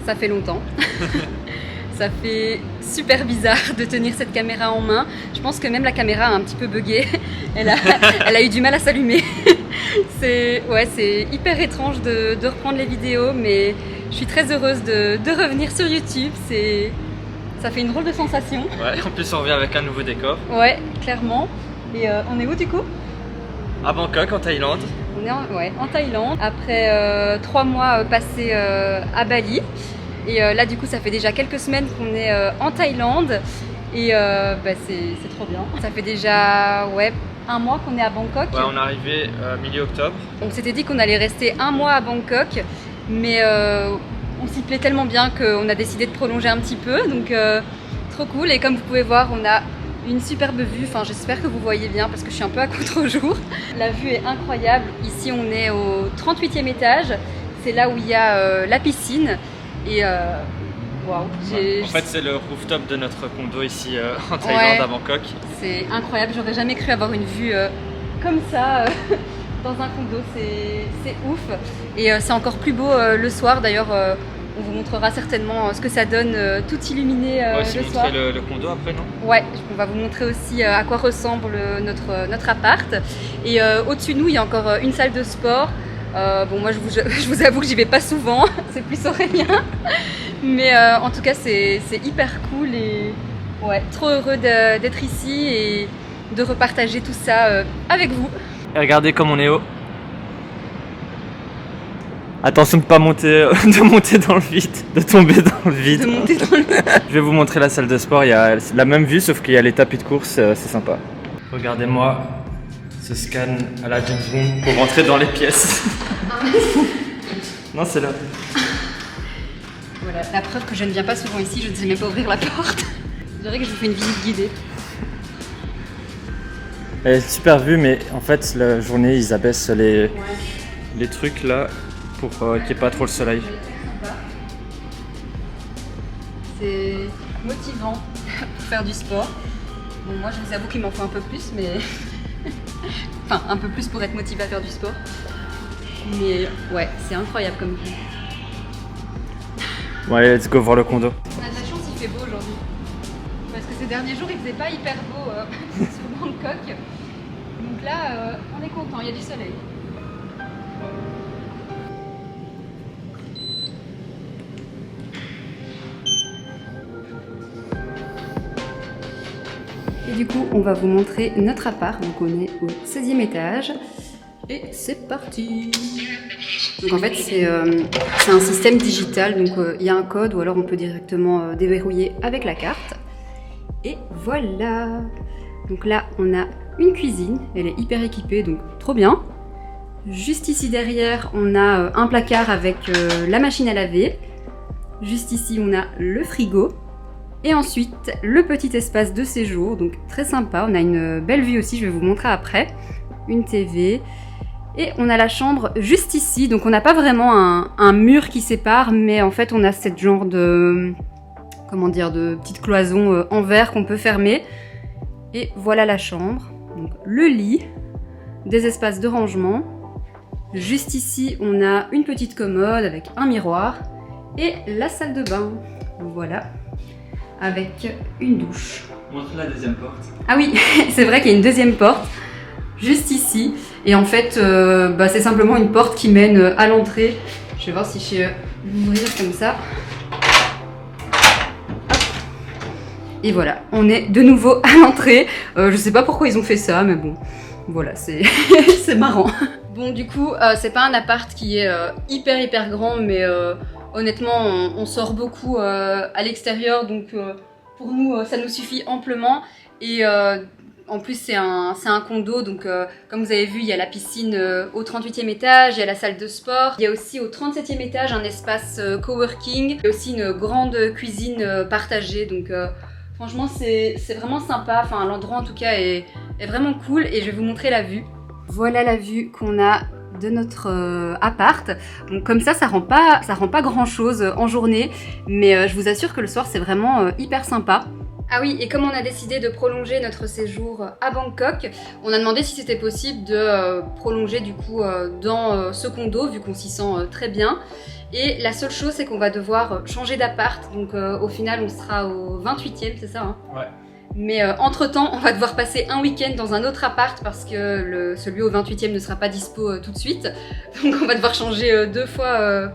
Ça fait longtemps. Ça fait super bizarre de tenir cette caméra en main. Je pense que même la caméra a un petit peu bugué. Elle a eu du mal à s'allumer. C'est hyper étrange de reprendre les vidéos, mais je suis très heureuse de revenir sur YouTube. Ça fait une drôle de sensation. Ouais, en plus on revient avec un nouveau décor. Ouais, clairement. Et on est où du coup? À Bangkok, en Thaïlande. On est en Thaïlande, après 3 mois passés à Bali. Et là du coup ça fait déjà quelques semaines qu'on est en Thaïlande. Et c'est trop bien. Ça fait déjà 1 mois qu'on est à Bangkok. Ouais, on est arrivé milieu octobre. On s'était dit qu'on allait rester 1 mois à Bangkok. Mais on s'y plaît tellement bien qu'on a décidé de prolonger un petit peu. Donc trop cool. Et comme vous pouvez voir, on a une superbe vue, enfin j'espère que vous voyez bien parce que je suis un peu à contre-jour. La vue est incroyable, ici on est au 38e étage, c'est là où il y a la piscine et waouh. En fait c'est le rooftop de notre condo ici en Thaïlande à Bangkok. C'est incroyable, j'aurais jamais cru avoir une vue comme ça dans un condo, c'est ouf. Et c'est encore plus beau le soir d'ailleurs. On vous montrera certainement ce que ça donne tout illuminé On va aussi le soir. montrer le condo après, non? Ouais, on va vous montrer aussi à quoi ressemble notre appart. Et au-dessus de nous, il y a encore une salle de sport. Bon, moi, je vous avoue que j'y vais pas souvent, c'est plus Aurélien. Mais en tout cas, c'est hyper cool et trop heureux d'être ici et de repartager tout ça avec vous. Et regardez comme on est haut. Attention de pas monter, de monter dans le vide, de tomber dans le vide. De monter dans le vide. Je vais vous montrer la salle de sport, il y a la même vue sauf qu'il y a les tapis de course, c'est sympa. Regardez-moi ce scan à la James Bond pour rentrer dans les pièces. Non, c'est là. Voilà, la preuve que je ne viens pas souvent ici, je ne sais même pas ouvrir la porte. Je dirais que je vous fais une visite guidée. Elle est super vue, mais en fait la journée ils abaissent les trucs là pour qu'il n'y ait pas trop le soleil. C'est motivant pour faire du sport. Bon, moi je vous avoue qu'il m'en faut un peu plus, mais enfin un peu plus pour être motivé à faire du sport. Mais ouais, c'est incroyable comme vue. Ouais, let's go voir le condo. On a de la chance, il fait beau aujourd'hui. Parce que ces derniers jours il faisait pas hyper beau sur Bangkok. Donc là on est content, il y a du soleil. Et du coup, on va vous montrer notre appart. Donc on est au 16e étage. Et c'est parti! Donc en fait, c'est un système digital. Donc il y a un code ou alors on peut directement déverrouiller avec la carte. Et voilà! Donc là, on a une cuisine. Elle est hyper équipée, donc trop bien. Juste ici derrière, on a un placard avec la machine à laver. Juste ici, on a le frigo. Et ensuite, le petit espace de séjour, donc très sympa. On a une belle vue aussi, je vais vous montrer après. Une TV. Et on a la chambre juste ici. Donc on n'a pas vraiment un mur qui sépare, mais en fait on a cette genre de... comment dire, de petite cloison en verre qu'on peut fermer. Et voilà la chambre. Donc le lit, des espaces de rangement. Juste ici, on a une petite commode avec un miroir. Et la salle de bain. Voilà. Avec une douche. Montre la deuxième porte. Ah oui, c'est vrai qu'il y a une deuxième porte, juste ici. Et en fait, c'est simplement une porte qui mène à l'entrée. Je vais voir si je vais l'ouvrir comme ça. Hop. Et voilà, on est de nouveau à l'entrée. Je sais pas pourquoi ils ont fait ça, mais bon, voilà, c'est c'est marrant. Bon, du coup, c'est pas un appart qui est hyper grand, mais... honnêtement, on sort beaucoup à l'extérieur, donc pour nous, ça nous suffit amplement. Et en plus, c'est un condo, donc comme vous avez vu, il y a la piscine au 38e étage, il y a la salle de sport. Il y a aussi au 37e étage un espace coworking, il y a aussi une grande cuisine partagée. Donc franchement, c'est vraiment sympa. Enfin, l'endroit en tout cas est vraiment cool et je vais vous montrer la vue. Voilà la vue qu'on a de notre appart. Donc comme ça rend pas grand chose en journée, mais je vous assure que le soir c'est vraiment hyper sympa. Ah oui, et comme on a décidé de prolonger notre séjour à Bangkok, on a demandé si c'était possible de prolonger du coup dans ce condo, vu qu'on s'y sent très bien. Et la seule chose, c'est qu'on va devoir changer d'appart. Donc au final, on sera au 28e, c'est ça hein? Ouais. Mais entre-temps, on va devoir passer un week-end dans un autre appart parce que celui au 28e ne sera pas dispo tout de suite. Donc on va devoir changer 2 fois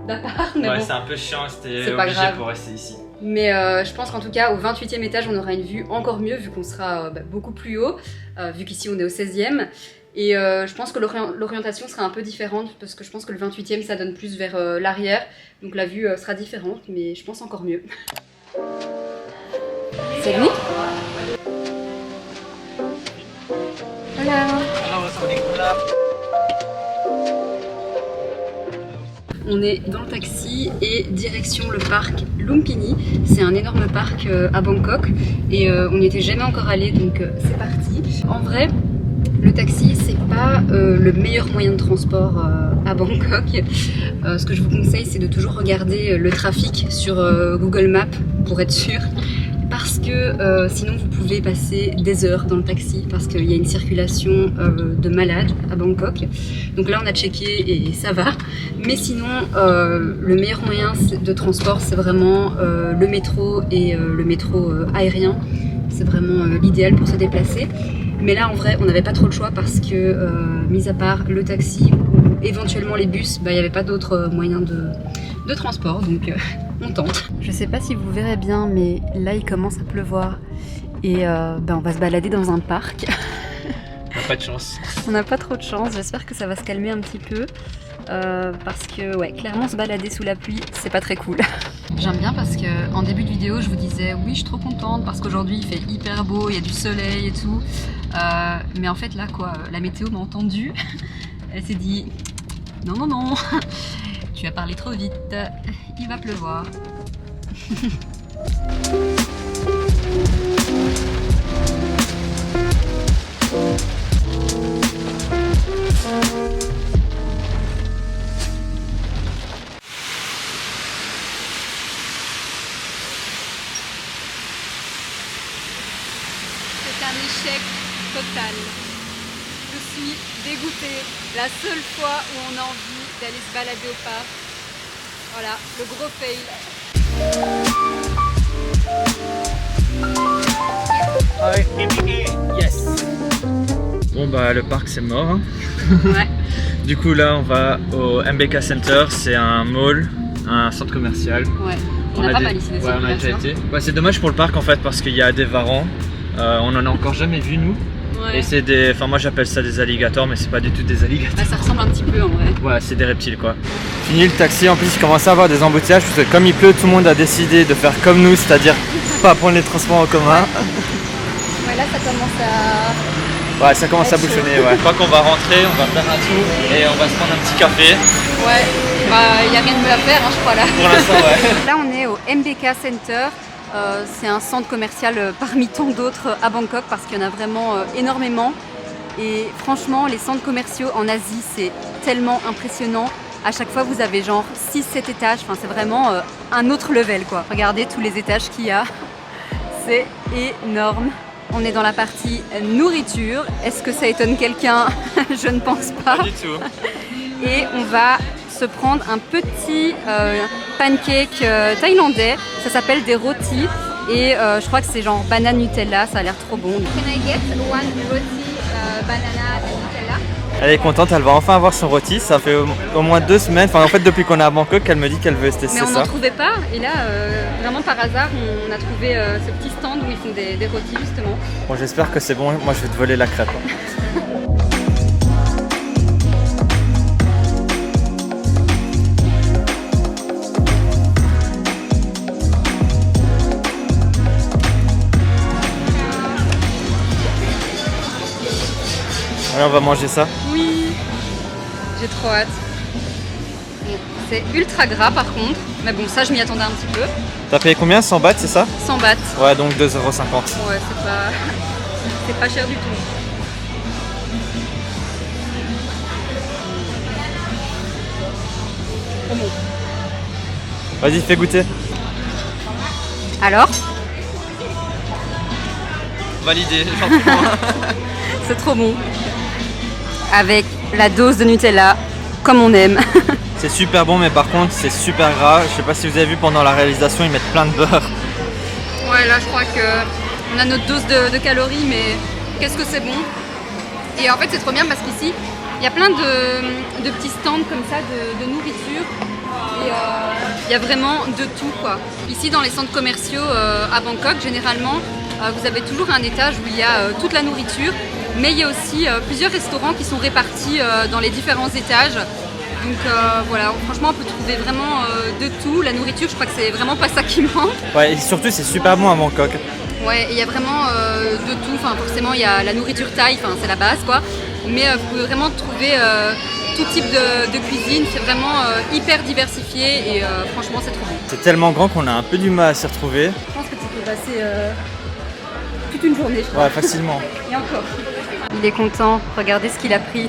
d'appart. Ouais, bon, c'est un peu chiant, c'était pas obligé grave. pour rester ici. Mais je pense qu'en tout cas, au 28e étage, on aura une vue encore mieux vu qu'on sera beaucoup plus haut, vu qu'ici on est au 16e. Et je pense que l'orientation sera un peu différente parce que je pense que le 28e ça donne plus vers l'arrière. Donc la vue sera différente, mais je pense encore mieux. C'est lui? On est dans le taxi et direction le parc Lumpini. C'est un énorme parc à Bangkok et on n'y était jamais encore allé, donc c'est parti. En vrai, le taxi c'est pas le meilleur moyen de transport à Bangkok. Ce que je vous conseille, c'est de toujours regarder le trafic sur Google Maps pour être sûr. Parce que sinon vous pouvez passer des heures dans le taxi parce qu'il y a une circulation de malades à Bangkok. Donc là on a checké et ça va. Mais sinon le meilleur moyen de transport c'est vraiment le métro et le métro aérien. C'est vraiment l'idéal pour se déplacer. Mais là en vrai on n'avait pas trop le choix parce que mis à part le taxi ou éventuellement les bus, il n'y avait pas d'autres moyens de transport. Donc on tente. Je sais pas si vous verrez bien, mais là il commence à pleuvoir et on va se balader dans un parc. On n'a pas de chance. On n'a pas trop de chance, j'espère que ça va se calmer un petit peu parce que ouais, clairement se balader sous la pluie c'est pas très cool. J'aime bien parce que en début de vidéo je vous disais oui je suis trop contente parce qu'aujourd'hui il fait hyper beau, il y a du soleil et tout, mais en fait là quoi, la météo m'a entendu, elle s'est dit non tu as parlé trop vite, il va pleuvoir. C'est un échec total. Je suis dégoûtée. La seule fois où on a envie d'aller se balader au parc. Voilà, le gros fail. Yes. Bon bah le parc c'est mort. Hein. Ouais. Du coup là on va au MBK Center, c'est un mall, un centre commercial. Ouais. On a pas mal ici des on a déjà été. Ouais, c'est dommage pour le parc en fait parce qu'il y a des varans. On en a encore jamais vu nous. Ouais. Et c'est des. Enfin moi j'appelle ça des alligators mais c'est pas du tout des alligators. Bah, ça ressemble un petit peu en vrai. Ouais c'est des reptiles quoi. Fini le taxi, en plus il commence à avoir des embouteillages parce que comme il pleut tout le monde a décidé de faire comme nous, c'est-à-dire pas prendre les transports en commun. Ouais là ça commence à. Ouais ça commence à bouchonner ouais. Je crois qu'on va rentrer, on va faire un tour et on va se prendre un petit café. Ouais, bah il n'y a rien de mieux à faire hein, je crois là. Pour l'instant ouais. Là on est au MBK Center. C'est un centre commercial parmi tant d'autres à Bangkok parce qu'il y en a vraiment énormément. Et franchement, les centres commerciaux en Asie, c'est tellement impressionnant. À chaque fois, vous avez genre 6-7 étages. Enfin, c'est vraiment un autre level, quoi. Regardez tous les étages qu'il y a. C'est énorme. On est dans la partie nourriture. Est-ce que ça étonne quelqu'un? Je ne pense pas. Pas du tout. Et on va se prendre un petit pancake thaïlandais. Ça s'appelle des rôtis. Et je crois que c'est genre banane Nutella. Ça a l'air trop bon. Can I get one roti banana and Nutella? Elle est contente, elle va enfin avoir son rôti. Ça fait au moins 2 semaines, enfin en fait depuis qu'on est à Bangkok, qu'elle me dit qu'elle veut tester ça. Mais on n'en trouvait pas, et là, vraiment par hasard, on a trouvé ce petit stand où ils font des rôtis justement. Bon j'espère que c'est bon, moi je vais te voler la crêpe. Allez, on va manger ça. Oui, j'ai trop hâte. Bon, c'est ultra gras par contre, mais bon ça je m'y attendais un petit peu. T'as payé combien? 100 bahts c'est ça? 100 bahts. Ouais donc 2,50 €. Ouais c'est pas cher du tout. Trop bon. Vas-y fais goûter. Alors? validé, j'en prends. C'est trop bon. Avec la dose de Nutella, comme on aime. C'est super bon, mais par contre c'est super gras. Je sais pas si vous avez vu pendant la réalisation, ils mettent plein de beurre. Ouais, là je crois qu'on a notre dose de calories, mais qu'est-ce que c'est bon. Et en fait c'est trop bien parce qu'ici, il y a plein de petits stands comme ça de nourriture. Et il y a vraiment de tout, quoi. Ici dans les centres commerciaux à Bangkok, généralement, vous avez toujours un étage où il y a toute la nourriture. Mais il y a aussi plusieurs restaurants qui sont répartis dans les différents étages. Donc voilà, franchement on peut trouver vraiment de tout. La nourriture, je crois que c'est vraiment pas ça qui manque. Ouais, et surtout c'est super bon à Bangkok. Ouais, il y a vraiment de tout. Enfin, forcément il y a la nourriture thaï, enfin, c'est la base quoi. Mais vous pouvez vraiment trouver tout type de cuisine. C'est vraiment hyper diversifié et franchement c'est trop bon. C'est tellement grand qu'on a un peu du mal à s'y retrouver. Je pense que tu peux passer toute une journée, je crois. Ouais, facilement. Et encore. Il est content, regardez ce qu'il a pris.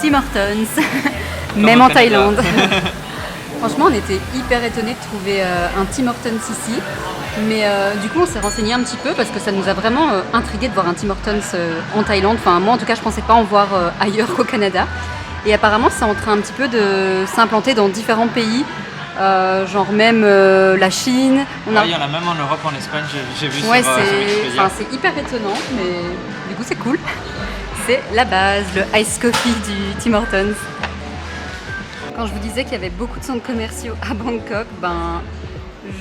Tim Hortons, même en Thaïlande. Franchement, on était hyper étonnés de trouver un Tim Hortons ici. Mais du coup, on s'est renseigné un petit peu parce que ça nous a vraiment intrigué de voir un Tim Hortons en Thaïlande. Enfin, moi, en tout cas, je pensais pas en voir ailleurs qu'au Canada. Et apparemment, c'est en train un petit peu de s'implanter dans différents pays. Genre même la Chine. Il y en a même en Europe, en Espagne, j'ai vu ouais, sur Wikipédia. c'est hyper étonnant, mais du coup c'est cool. C'est la base, le ice coffee du Tim Hortons. Quand je vous disais qu'il y avait beaucoup de centres commerciaux à Bangkok, ben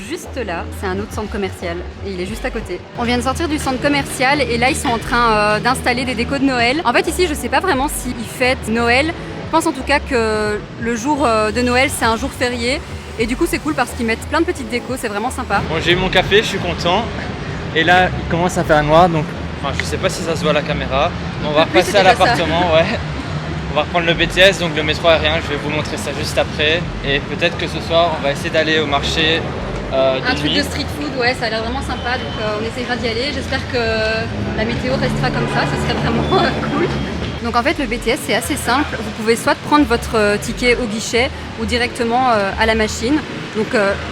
juste là, c'est un autre centre commercial et il est juste à côté. On vient de sortir du centre commercial et là ils sont en train d'installer des décos de Noël. En fait ici je sais pas vraiment s'ils fêtent Noël. Je pense en tout cas que le jour de Noël c'est un jour férié. Et du coup c'est cool parce qu'ils mettent plein de petites décos, c'est vraiment sympa. Bon, j'ai eu mon café, je suis content. Et là il commence à faire noir, donc enfin, je sais pas si ça se voit à la caméra. Mais on va repasser à l'appartement, ouais. On va reprendre le BTS, donc le métro aérien, je vais vous montrer ça juste après. Et peut-être que ce soir on va essayer d'aller au marché un truc de street food, ouais, ça a l'air vraiment sympa, donc on essayera d'y aller. J'espère que la météo restera comme ça, ce serait vraiment cool. Donc en fait le BTS c'est assez simple, vous pouvez soit prendre votre ticket au guichet ou directement à la machine. Donc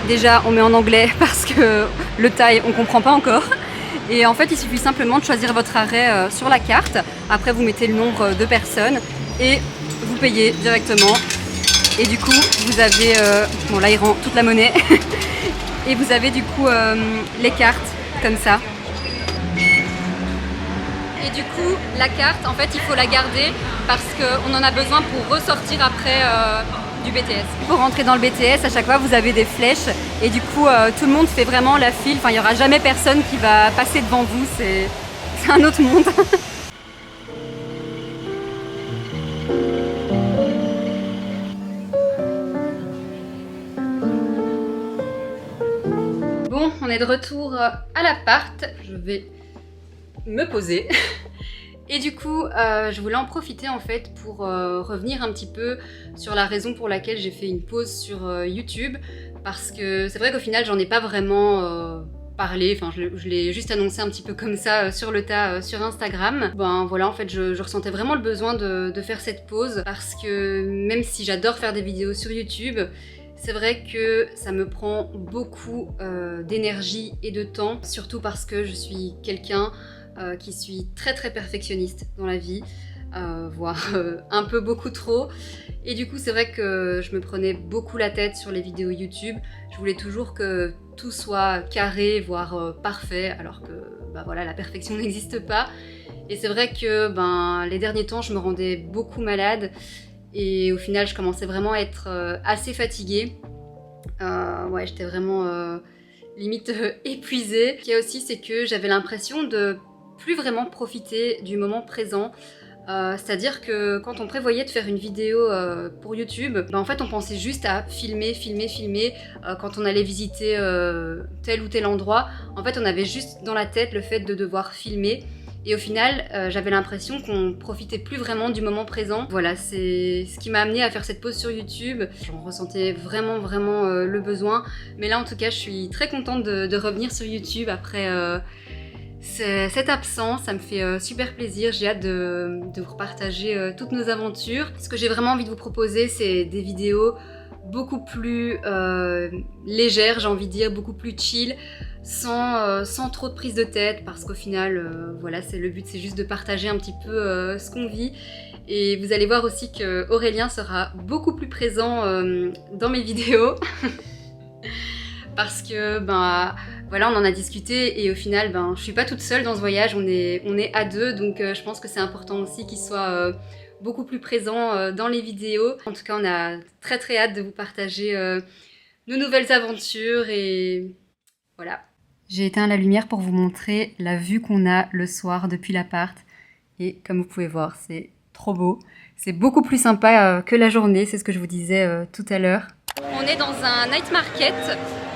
déjà on met en anglais parce que le thaï on comprend pas encore. Et en fait il suffit simplement de choisir votre arrêt sur la carte. Après vous mettez le nombre de personnes et vous payez directement. Et du coup vous avez, bon là il rend toute la monnaie. Et vous avez du coup les cartes comme ça. Et du coup, la carte, en fait, il faut la garder parce qu'on en a besoin pour ressortir après du BTS. Pour rentrer dans le BTS, à chaque fois, vous avez des flèches et du coup, tout le monde fait vraiment la file. Enfin, il n'y aura jamais personne qui va passer devant vous. C'est un autre monde. Bon, on est de retour à l'appart. Je vais me poser. Et du coup, je voulais en profiter en fait pour revenir un petit peu sur la raison pour laquelle j'ai fait une pause sur YouTube. Parce que c'est vrai qu'au final, j'en ai pas vraiment parlé. Enfin, je l'ai juste annoncé un petit peu comme ça sur le tas sur Instagram. Ben voilà, en fait, je ressentais vraiment le besoin de faire cette pause. Parce que même si j'adore faire des vidéos sur YouTube, c'est vrai que ça me prend beaucoup d'énergie et de temps. Surtout parce que je suis quelqu'un qui suis très très perfectionniste dans la vie, voire un peu beaucoup trop. Et du coup c'est vrai que je me prenais beaucoup la tête sur les vidéos YouTube. Je voulais toujours que tout soit carré, voire parfait, alors que bah voilà, la perfection n'existe pas. Et c'est vrai que ben, les derniers temps je me rendais beaucoup malade et au final je commençais vraiment à être assez fatiguée. Ouais, j'étais vraiment limite épuisée. Ce qu'il y a aussi, c'est que j'avais l'impression de plus vraiment profiter du moment présent. C'est-à-dire que quand on prévoyait de faire une vidéo pour YouTube, ben en fait on pensait juste à filmer. Quand on allait visiter tel ou tel endroit, en fait on avait juste dans la tête le fait de devoir filmer. Et au final, j'avais l'impression qu'on profitait plus vraiment du moment présent. Voilà, c'est ce qui m'a amenée à faire cette pause sur YouTube. J'en ressentais vraiment le besoin. Mais là en tout cas, je suis très contente de revenir sur YouTube après cette absence. Ça me fait super plaisir. J'ai hâte de vous partager toutes nos aventures. Ce que j'ai vraiment envie de vous proposer, c'est des vidéos beaucoup plus légère, j'ai envie de dire, beaucoup plus chill, sans trop de prise de tête, parce qu'au final, voilà, le but c'est juste de partager un petit peu ce qu'on vit. Et vous allez voir aussi que Aurélien sera beaucoup plus présent dans mes vidéos. Parce que, voilà, on en a discuté et au final, je suis pas toute seule dans ce voyage, on est à deux, donc je pense que c'est important aussi qu'il soit beaucoup plus présent dans les vidéos. En tout cas, on a très très hâte de vous partager nos nouvelles aventures et voilà. J'ai éteint la lumière pour vous montrer la vue qu'on a le soir depuis l'appart et comme vous pouvez voir, c'est trop beau. C'est beaucoup plus sympa que la journée, c'est ce que je vous disais tout à l'heure. On est dans un night market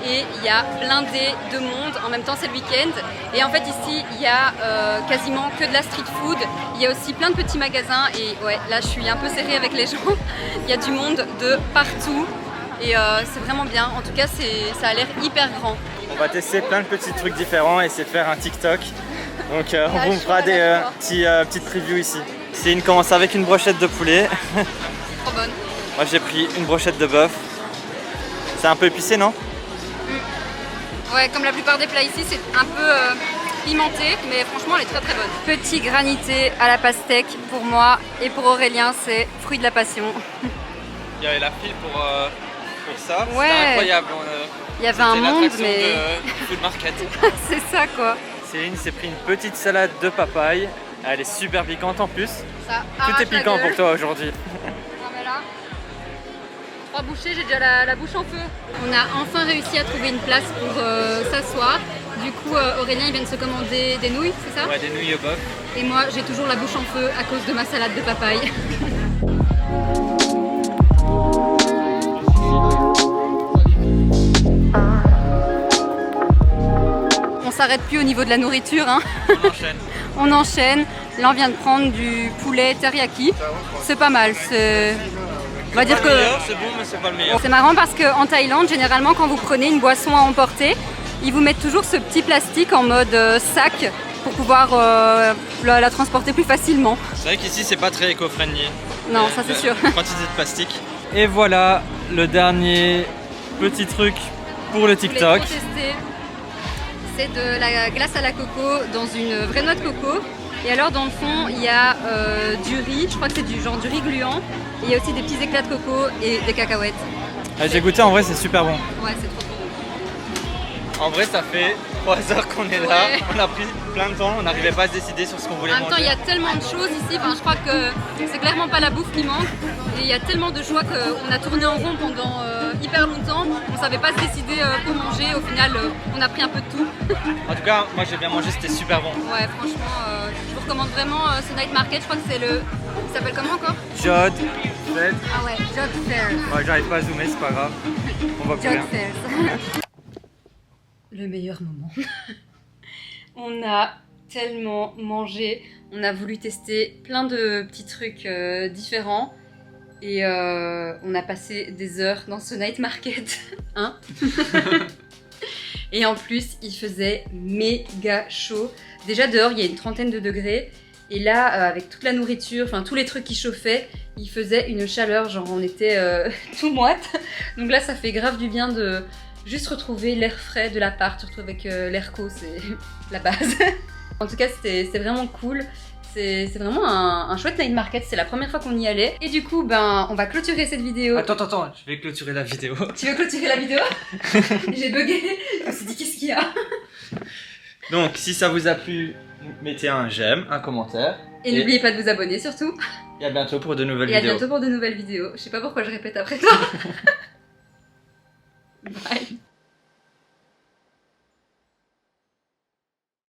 et il y a blindé de monde, en même temps c'est le week-end. Et en fait ici il y a quasiment que de la street food, il y a aussi plein de petits magasins et ouais, là je suis un peu serrée avec les gens. Il y a du monde de partout et c'est vraiment bien, en tout cas ça a l'air hyper grand. On va tester plein de petits trucs différents et essayer de faire un TikTok. Donc on vous fera des petites previews ici. Céline commence avec une brochette de poulet. Trop bonne. Moi j'ai pris une brochette de bœuf. C'est un peu épicé, non? Ouais, comme la plupart des plats ici, c'est un peu pimenté, mais franchement elle est très très bonne. Petit granité à la pastèque pour moi et pour Aurélien, c'est fruit de la passion. Il y avait la file pour ça, ouais. C'était incroyable. Il y avait un monde, mais... de food market. C'est ça quoi. Céline s'est pris une petite salade de papaye. Elle est super piquante en plus. Ça tout est piquant pour toi aujourd'hui. Là, 3 bouchées, j'ai déjà la bouche en feu. On a enfin réussi à trouver une place pour s'asseoir. Du coup, Aurélien il vient de se commander des nouilles, c'est ça? Ouais, des nouilles au bœuf. Et moi, j'ai toujours la bouche en feu à cause de ma salade de papaye. On s'arrête plus au niveau de la nourriture, hein. On enchaîne. On enchaîne. Là, on vient de prendre du poulet teriyaki. C'est pas mal. On va dire que c'est bon, mais c'est pas le meilleur. C'est marrant parce qu'en Thaïlande, généralement, quand vous prenez une boisson à emporter, ils vous mettent toujours ce petit plastique en mode sac pour pouvoir la transporter plus facilement. C'est vrai qu'ici, c'est pas très éco-friendly. Non, ça c'est sûr. Quantité de plastique. Et voilà le dernier petit truc pour le TikTok. C'est de la glace à la coco dans une vraie noix de coco. Et alors dans le fond, il y a du riz, je crois que c'est du genre du riz gluant. Et il y a aussi des petits éclats de coco et des cacahuètes. J'ai goûté, en vrai c'est super bon. Ouais, c'est trop bon. En vrai ça fait 3 heures qu'on est là, ouais. On a pris plein de temps, on n'arrivait pas à se décider sur ce qu'on voulait manger. En même temps, il y a tellement de choses ici, je crois que c'est clairement pas la bouffe qui manque. Et il y a tellement de choix qu'on a tourné en rond pendant hyper longtemps. On savait pas se décider pour manger, au final on a pris un peu de tout. En tout cas, moi j'ai bien mangé, c'était super bon. Ouais, franchement, je vous recommande vraiment ce night market, je crois que c'est le... Il s'appelle comment encore? Jod Fair. Ah ouais, Jod Fair. Ouais, j'arrive pas à zoomer, c'est pas grave. On va plus rien. Le meilleur moment. On a tellement mangé, on a voulu tester plein de petits trucs différents et on a passé des heures dans ce night market, hein. Et en plus, il faisait méga chaud. Déjà dehors, il y a une 30aine de degrés. Et là, avec toute la nourriture, enfin tous les trucs qui chauffaient, il faisait une chaleur, genre on était tout moite. Donc là, ça fait grave du bien de juste retrouver l'air frais de l'appart, surtout avec l'airco, c'est la base. En tout cas, c'était vraiment cool. C'est vraiment un chouette night market, c'est la première fois qu'on y allait. Et du coup, on va clôturer cette vidéo. Attends, je vais clôturer la vidéo. Tu veux clôturer la vidéo? J'ai bugué, je me suis dit qu'est-ce qu'il y a? Donc, si ça vous a plu, mettez un j'aime, un commentaire. Et n'oubliez pas de vous abonner surtout. Et à bientôt pour de nouvelles vidéos. Et à bientôt pour de nouvelles vidéos. Je sais pas pourquoi je répète après toi.